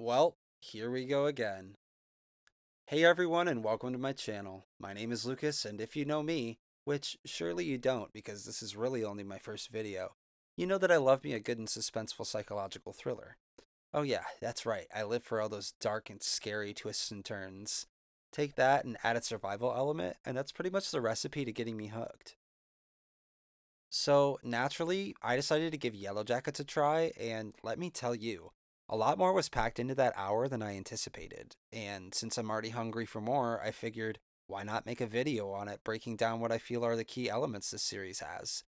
Well, here we go again. Hey everyone and welcome to my channel. My name is Lucas, and if you know me, which surely you don't because this is really only my first video, you know that I love me a good and suspenseful psychological thriller. Oh yeah, that's right, I live for all those dark and scary twists and turns. Take that and add a survival element, and that's pretty much the recipe to getting me hooked. So, naturally, I decided to give Yellowjackets a try, and let me tell you, a lot more was packed into that hour than I anticipated. And since I'm already hungry for more, I figured, why not make a video on it breaking down what I feel are the key elements this series has?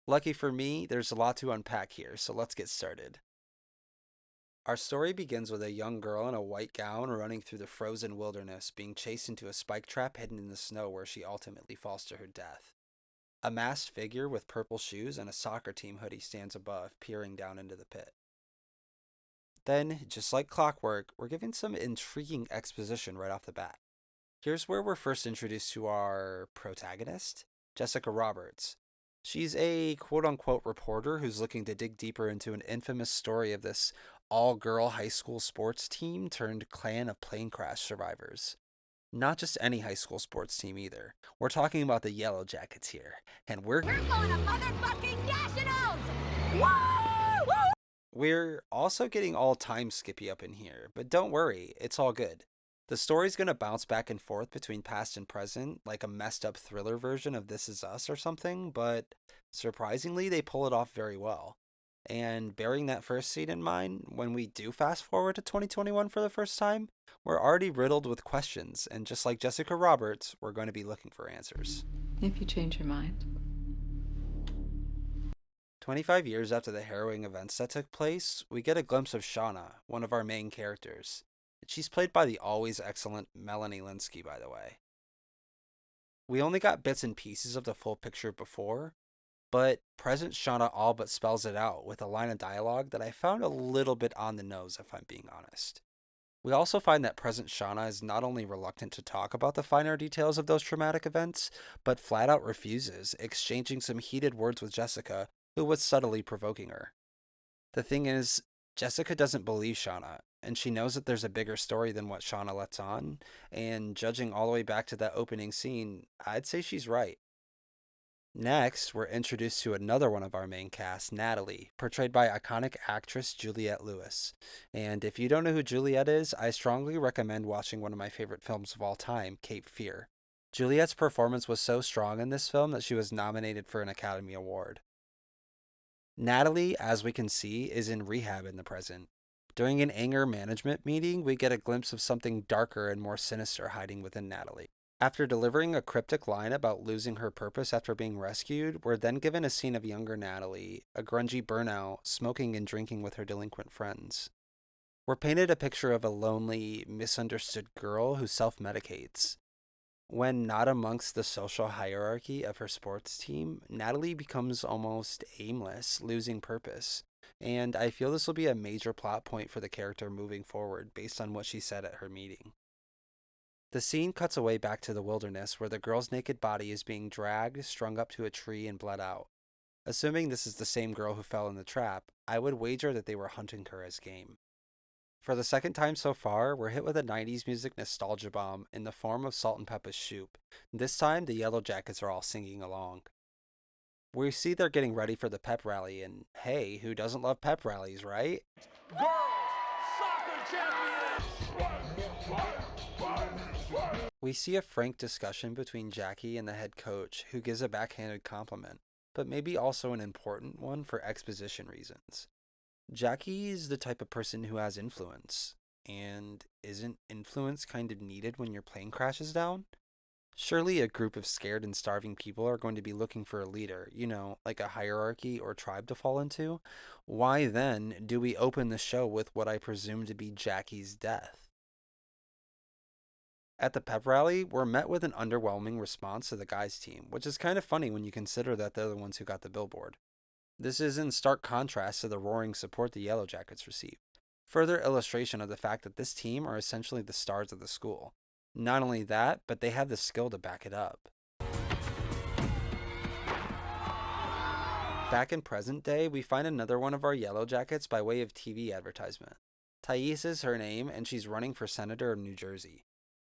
Lucky for me, there's a lot to unpack here, so let's get started. Our story begins with a young girl in a white gown running through the frozen wilderness, being chased into a spike trap hidden in the snow where she ultimately falls to her death. A masked figure with purple shoes and a soccer team hoodie stands above, peering down into the pit. Then, just like clockwork, we're given some intriguing exposition right off the bat. Here's where we're first introduced to our protagonist, Jessica Roberts. She's a quote unquote reporter who's looking to dig deeper into an infamous story of this all girl high school sports team turned clan of plane crash survivors. Not just any high school sports team either. We're talking about the Yellowjackets here, and we're going to motherfucking nationals! Woo! Woo! We're also getting all time skippy up in here, but don't worry, it's all good. The story's gonna bounce back and forth between past and present, like a messed up thriller version of This Is Us or something, but surprisingly, they pull it off very well. And bearing that first scene in mind, when we do fast forward to 2021 for the first time, we're already riddled with questions, and just like Jessica Roberts, we're going to be looking for answers. If you change your mind. 25 years after the harrowing events that took place, we get a glimpse of Shauna, one of our main characters. She's played by the always excellent Melanie Lynskey, by the way. We only got bits and pieces of the full picture before, but present Shauna all but spells it out with a line of dialogue that I found a little bit on the nose, if I'm being honest. We also find that present Shauna is not only reluctant to talk about the finer details of those traumatic events, but flat out refuses, exchanging some heated words with Jessica, who was subtly provoking her. The thing is, Jessica doesn't believe Shauna, and she knows that there's a bigger story than what Shauna lets on, and judging all the way back to that opening scene, I'd say she's right. Next, we're introduced to another one of our main cast, Natalie, portrayed by iconic actress Juliette Lewis. And if you don't know who Juliette is, I strongly recommend watching one of my favorite films of all time, Cape Fear. Juliette's performance was so strong in this film that she was nominated for an Academy Award. Natalie, as we can see, is in rehab in the present. During an anger management meeting, we get a glimpse of something darker and more sinister hiding within Natalie. After delivering a cryptic line about losing her purpose after being rescued, we're then given a scene of younger Natalie, a grungy burnout, smoking and drinking with her delinquent friends. We're painted a picture of a lonely, misunderstood girl who self-medicates. When not amongst the social hierarchy of her sports team, Natalie becomes almost aimless, losing purpose. And I feel this will be a major plot point for the character moving forward based on what she said at her meeting. The scene cuts away back to the wilderness where the girl's naked body is being dragged, strung up to a tree, and bled out. Assuming this is the same girl who fell in the trap, I would wager that they were hunting her as game. For the second time so far, we're hit with a 90s music nostalgia bomb in the form of Salt and Peppa's Shoop. This time, the Yellowjackets are all singing along. We see they're getting ready for the pep rally, and hey, who doesn't love pep rallies, right? Girls, soccer champions! We see a frank discussion between Jackie and the head coach, who gives a backhanded compliment, but maybe also an important one for exposition reasons. Jackie is the type of person who has influence, and isn't influence kind of needed when your plane crashes down? Surely a group of scared and starving people are going to be looking for a leader, like a hierarchy or tribe to fall into. Why then do we open the show with what I presume to be Jackie's death? At the pep rally, we're met with an underwhelming response to the guys' team, which is kind of funny when you consider that they're the ones who got the billboard. This is in stark contrast to the roaring support the Yellowjackets receive. Further illustration of the fact that this team are essentially the stars of the school. Not only that, but they have the skill to back it up. Back in present day, we find another one of our Yellowjackets by way of TV advertisement. Taissa is her name, and she's running for senator of New Jersey.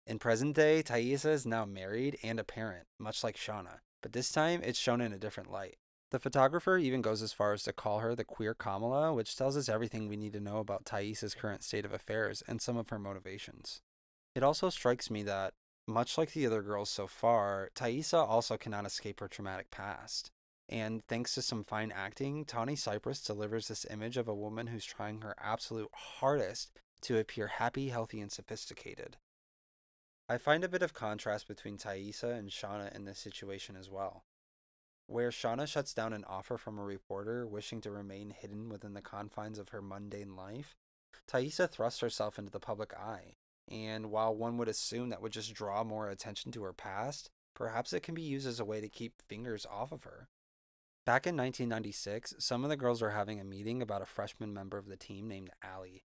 In present day, Taissa is now married and a parent, much like Shauna, but this time it's shown in a different light. The photographer even goes as far as to call her the queer Kamala, which tells us everything we need to know about Taissa's current state of affairs and some of her motivations. It also strikes me that, much like the other girls so far, Taissa also cannot escape her traumatic past. And thanks to some fine acting, Tawny Cypress delivers this image of a woman who's trying her absolute hardest to appear happy, healthy, and sophisticated. I find a bit of contrast between Taissa and Shauna in this situation as well. Where Shauna shuts down an offer from a reporter wishing to remain hidden within the confines of her mundane life, Taissa thrusts herself into the public eye, and while one would assume that would just draw more attention to her past, perhaps it can be used as a way to keep fingers off of her. Back in 1996, some of the girls are having a meeting about a freshman member of the team named Allie.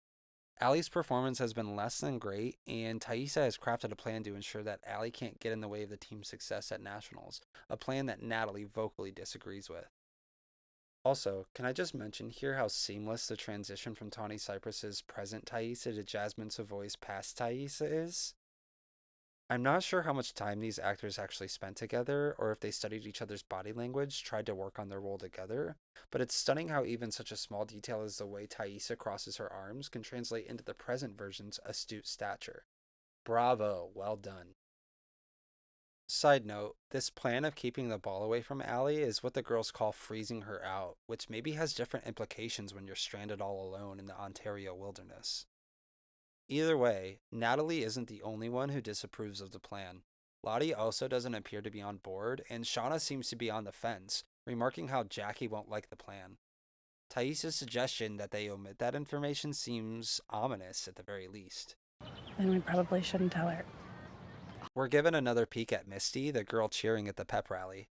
Allie's performance has been less than great, and Taissa has crafted a plan to ensure that Allie can't get in the way of the team's success at Nationals, a plan that Natalie vocally disagrees with. Also, can I just mention here how seamless the transition from Tawny Cypress's present Taissa to Jasmine Savoy's past Taissa is? I'm not sure how much time these actors actually spent together, or if they studied each other's body language, tried to work on their role together, but it's stunning how even such a small detail as the way Taissa crosses her arms can translate into the present version's astute stature. Bravo, well done. Side note, this plan of keeping the ball away from Allie is what the girls call freezing her out, which maybe has different implications when you're stranded all alone in the Ontario wilderness. Either way, Natalie isn't the only one who disapproves of the plan. Lottie also doesn't appear to be on board, and Shauna seems to be on the fence, remarking how Jackie won't like the plan. Taissa's suggestion that they omit that information seems ominous at the very least. Then we probably shouldn't tell her. We're given another peek at Misty, the girl cheering at the pep rally.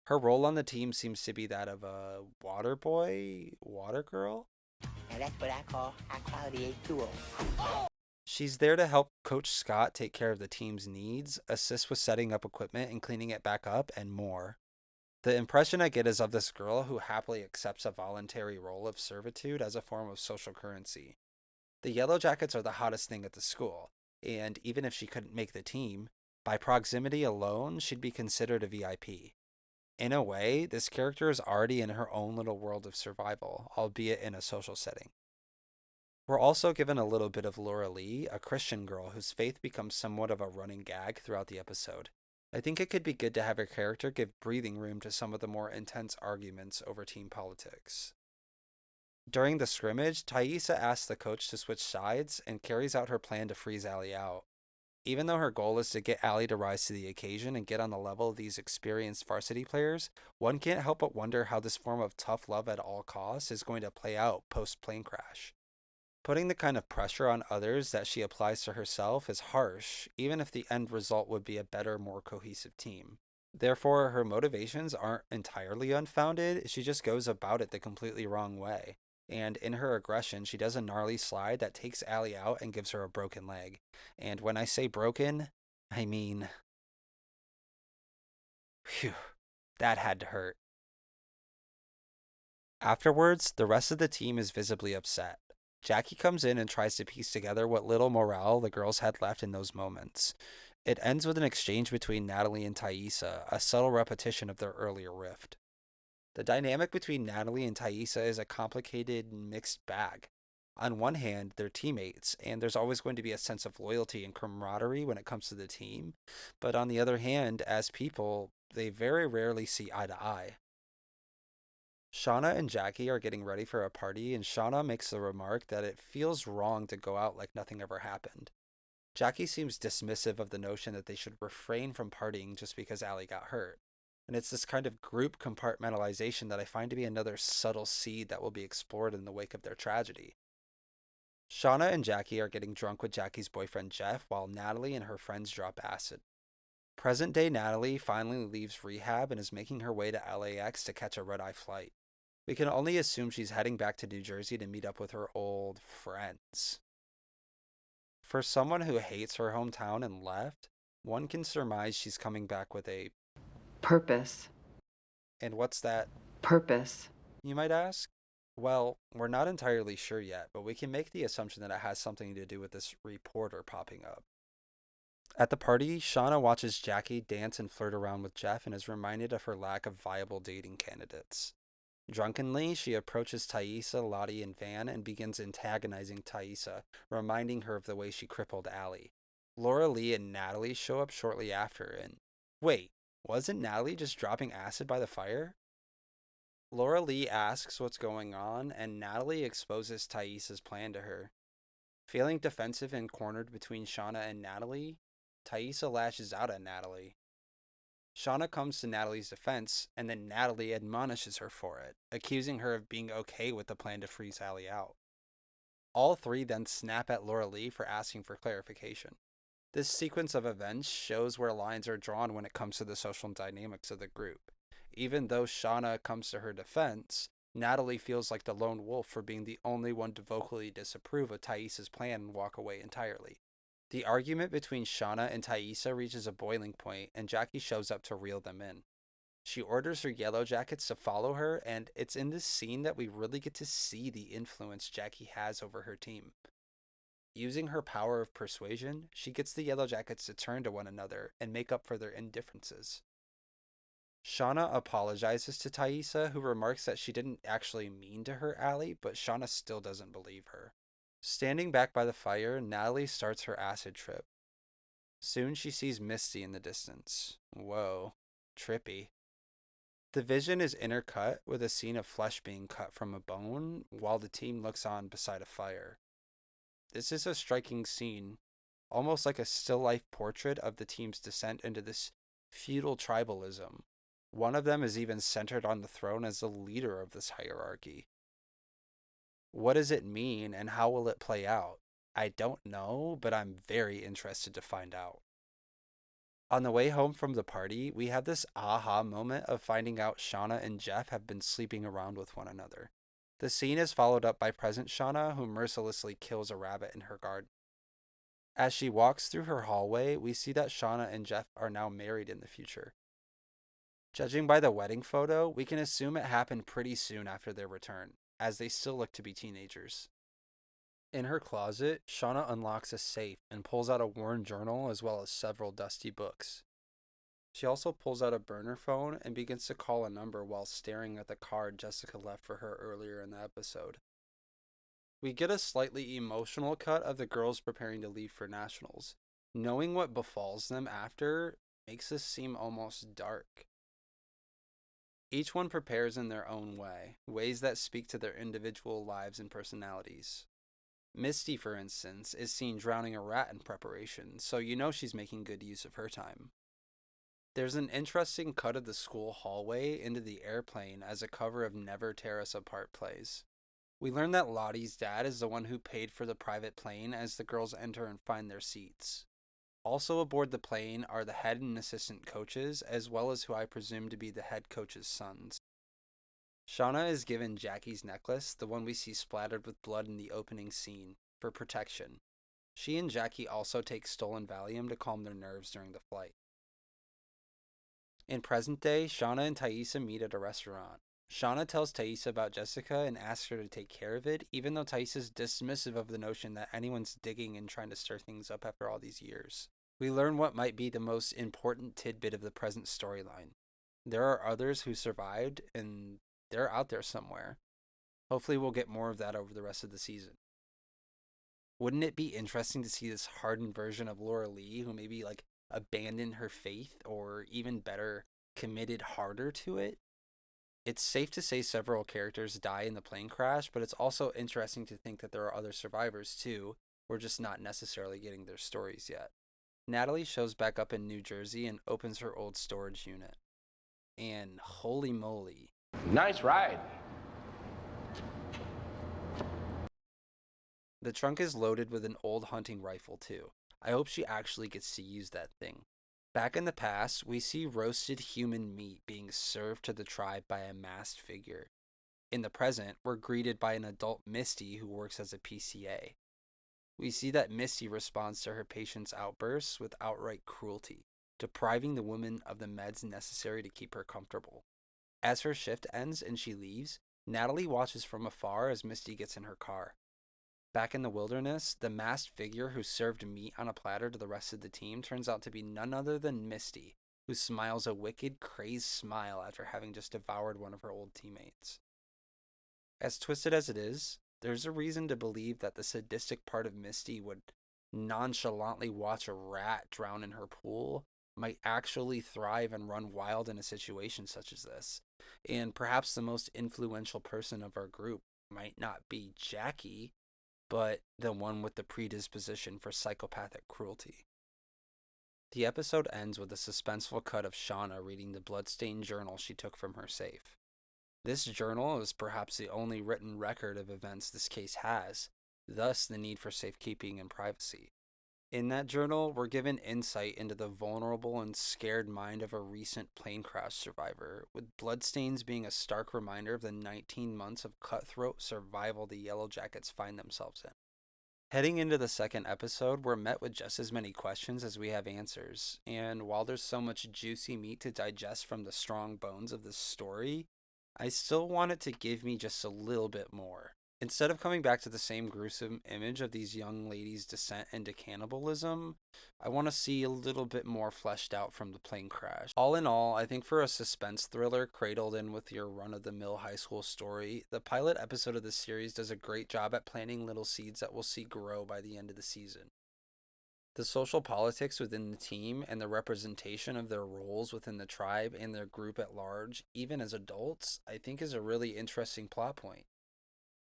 Her role on the team seems to be that of a water boy, water girl? And that's what I call high quality H2O. She's there to help Coach Scott take care of the team's needs, assist with setting up equipment and cleaning it back up, and more. The impression I get is of this girl who happily accepts a voluntary role of servitude as a form of social currency. The Yellowjackets are the hottest thing at the school, and even if she couldn't make the team, by proximity alone, she'd be considered a VIP. In a way, this character is already in her own little world of survival, albeit in a social setting. We're also given a little bit of Laura Lee, a Christian girl whose faith becomes somewhat of a running gag throughout the episode. I think it could be good to have her character give breathing room to some of the more intense arguments over team politics. During the scrimmage, Taissa asks the coach to switch sides and carries out her plan to freeze Allie out. Even though her goal is to get Allie to rise to the occasion and get on the level of these experienced varsity players, one can't help but wonder how this form of tough love at all costs is going to play out post-plane crash. Putting the kind of pressure on others that she applies to herself is harsh, even if the end result would be a better, more cohesive team. Therefore, her motivations aren't entirely unfounded, she just goes about it the completely wrong way. And in her aggression, she does a gnarly slide that takes Allie out and gives her a broken leg. And when I say broken, I mean... Phew, that had to hurt. Afterwards, the rest of the team is visibly upset. Jackie comes in and tries to piece together what little morale the girls had left in those moments. It ends with an exchange between Natalie and Taissa, a subtle repetition of their earlier rift. The dynamic between Natalie and Taissa is a complicated, mixed bag. On one hand, they're teammates, and there's always going to be a sense of loyalty and camaraderie when it comes to the team. But on the other hand, as people, they very rarely see eye to eye. Shauna and Jackie are getting ready for a party, and Shauna makes the remark that it feels wrong to go out like nothing ever happened. Jackie seems dismissive of the notion that they should refrain from partying just because Allie got hurt. And it's this kind of group compartmentalization that I find to be another subtle seed that will be explored in the wake of their tragedy. Shauna and Jackie are getting drunk with Jackie's boyfriend Jeff, while Natalie and her friends drop acid. Present-day Natalie finally leaves rehab and is making her way to LAX to catch a red-eye flight. We can only assume she's heading back to New Jersey to meet up with her old friends. For someone who hates her hometown and left, one can surmise she's coming back with a purpose. And what's that Purpose. you might ask? Well, we're not entirely sure yet, but we can make the assumption that it has something to do with this reporter popping up. At the party, Shauna watches Jackie dance and flirt around with Jeff and is reminded of her lack of viable dating candidates. Drunkenly, she approaches Taissa, Lottie, and Van and begins antagonizing Taissa, reminding her of the way she crippled Allie. Laura Lee and Natalie show up shortly after, and wait, wasn't Natalie just dropping acid by the fire? Laura Lee asks what's going on, and Natalie exposes Taissa's plan to her. Feeling defensive and cornered between Shauna and Natalie, Taissa lashes out at Natalie. Shauna comes to Natalie's defense, and then Natalie admonishes her for it, accusing her of being okay with the plan to freeze Allie out. All three then snap at Laura Lee for asking for clarification. This sequence of events shows where lines are drawn when it comes to the social dynamics of the group. Even though Shauna comes to her defense, Natalie feels like the lone wolf for being the only one to vocally disapprove of Taissa's plan and walk away entirely. The argument between Shauna and Taissa reaches a boiling point, and Jackie shows up to reel them in. She orders her Yellowjackets to follow her, and it's in this scene that we really get to see the influence Jackie has over her team. Using her power of persuasion, she gets the Yellowjackets to turn to one another and make up for their indifferences. Shauna apologizes to Taissa, who remarks that she didn't actually mean to hurt Allie, but Shauna still doesn't believe her. Standing back by the fire, Natalie starts her acid trip. Soon she sees Misty in the distance. Whoa, trippy. The vision is intercut with a scene of flesh being cut from a bone while the team looks on beside a fire. This is a striking scene, almost like a still life portrait of the team's descent into this feudal tribalism. One of them is even centered on the throne as the leader of this hierarchy. What does it mean and how will it play out? I don't know, but I'm very interested to find out. On the way home from the party, we have this aha moment of finding out Shauna and Jeff have been sleeping around with one another. The scene is followed up by present Shauna, who mercilessly kills a rabbit in her garden. As she walks through her hallway, we see that Shauna and Jeff are now married in the future. Judging by the wedding photo, we can assume it happened pretty soon after their return, as they still look to be teenagers. In her closet, Shauna unlocks a safe and pulls out a worn journal as well as several dusty books. She also pulls out a burner phone and begins to call a number while staring at the card Jessica left for her earlier in the episode. We get a slightly emotional cut of the girls preparing to leave for nationals. Knowing what befalls them after makes this seem almost dark. Each one prepares in their own way, ways that speak to their individual lives and personalities. Misty, for instance, is seen drowning a rat in preparation, so you know she's making good use of her time. There's an interesting cut of the school hallway into the airplane as a cover of Never Tear Us Apart plays. We learn that Lottie's dad is the one who paid for the private plane as the girls enter and find their seats. Also aboard the plane are the head and assistant coaches, as well as who I presume to be the head coach's sons. Shauna is given Jackie's necklace, the one we see splattered with blood in the opening scene, for protection. She and Jackie also take stolen Valium to calm their nerves during the flight. In present day, Shauna and Taissa meet at a restaurant. Shauna tells Taissa about Jessica and asks her to take care of it, even though Taissa's dismissive of the notion that anyone's digging and trying to stir things up after all these years. We learn what might be the most important tidbit of the present storyline. There are others who survived, and they're out there somewhere. Hopefully we'll get more of that over the rest of the season. Wouldn't it be interesting to see this hardened version of Laura Lee who maybe abandoned her faith, or even better, committed harder to it? It's safe to say several characters die in the plane crash, but it's also interesting to think that there are other survivors too. We're just not necessarily getting their stories yet. Natalie shows back up in New Jersey and opens her old storage unit. And holy moly. Nice ride. The trunk is loaded with an old hunting rifle too. I hope she actually gets to use that thing. Back in the past, we see roasted human meat being served to the tribe by a masked figure. In the present, we're greeted by an adult Misty who works as a PCA. We see that Misty responds to her patient's outbursts with outright cruelty, depriving the woman of the meds necessary to keep her comfortable. As her shift ends and she leaves, Natalie watches from afar as Misty gets in her car. Back in the wilderness, the masked figure who served meat on a platter to the rest of the team turns out to be none other than Misty, who smiles a wicked, crazed smile after having just devoured one of her old teammates. As twisted as it is, there's a reason to believe that the sadistic part of Misty would nonchalantly watch a rat drown in her pool might actually thrive and run wild in a situation such as this. And perhaps the most influential person of our group might not be Jackie, but the one with the predisposition for psychopathic cruelty. The episode ends with a suspenseful cut of Shauna reading the bloodstained journal she took from her safe. This journal is perhaps the only written record of events this case has, thus the need for safekeeping and privacy. In that journal, we're given insight into the vulnerable and scared mind of a recent plane crash survivor, with bloodstains being a stark reminder of the 19 months of cutthroat survival the Yellowjackets find themselves in. Heading into the second episode, we're met with just as many questions as we have answers, and while there's so much juicy meat to digest from the strong bones of this story, I still want it to give me just a little bit more. Instead of coming back to the same gruesome image of these young ladies' descent into cannibalism, I want to see a little bit more fleshed out from the plane crash. All in all, I think for a suspense thriller cradled in with your run-of-the-mill high school story, the pilot episode of this series does a great job at planting little seeds that we'll see grow by the end of the season. The social politics within the team and the representation of their roles within the tribe and their group at large, even as adults, I think is a really interesting plot point.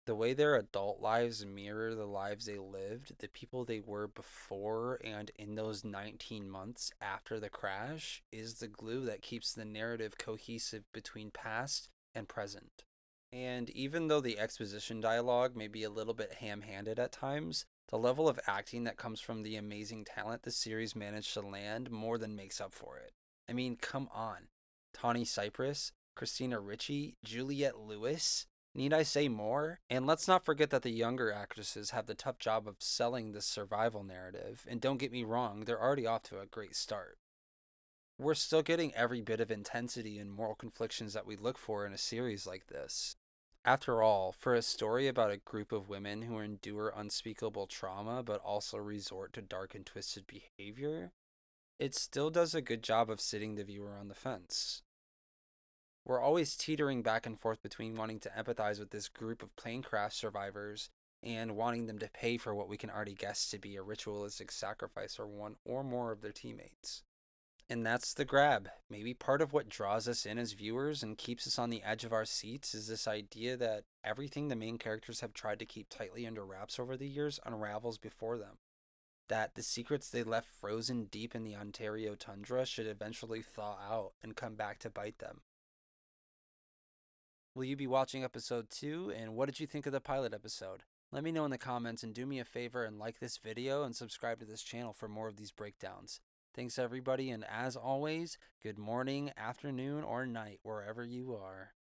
The way their adult lives mirror the lives they lived, the people they were before and in those 19 months after the crash, is the glue that keeps the narrative cohesive between past and present. And even though the exposition dialogue may be a little bit ham-handed at times, the level of acting that comes from the amazing talent the series managed to land more than makes up for it. I mean, come on. Tawny Cypress, Christina Ricci, Juliette Lewis. Need I say more? And let's not forget that the younger actresses have the tough job of selling this survival narrative, and don't get me wrong, they're already off to a great start. We're still getting every bit of intensity and moral conflictions that we look for in a series like this. After all, for a story about a group of women who endure unspeakable trauma but also resort to dark and twisted behavior, it still does a good job of sitting the viewer on the fence. We're always teetering back and forth between wanting to empathize with this group of plane crash survivors and wanting them to pay for what we can already guess to be a ritualistic sacrifice for one or more of their teammates. And that's the grab. Maybe part of what draws us in as viewers and keeps us on the edge of our seats is this idea that everything the main characters have tried to keep tightly under wraps over the years unravels before them. That the secrets they left frozen deep in the Ontario tundra should eventually thaw out and come back to bite them. Will you be watching episode 2, and what did you think of the pilot episode? Let me know in the comments, and do me a favor and like this video and subscribe to this channel for more of these breakdowns. Thanks everybody, and as always, good morning, afternoon, or night wherever you are.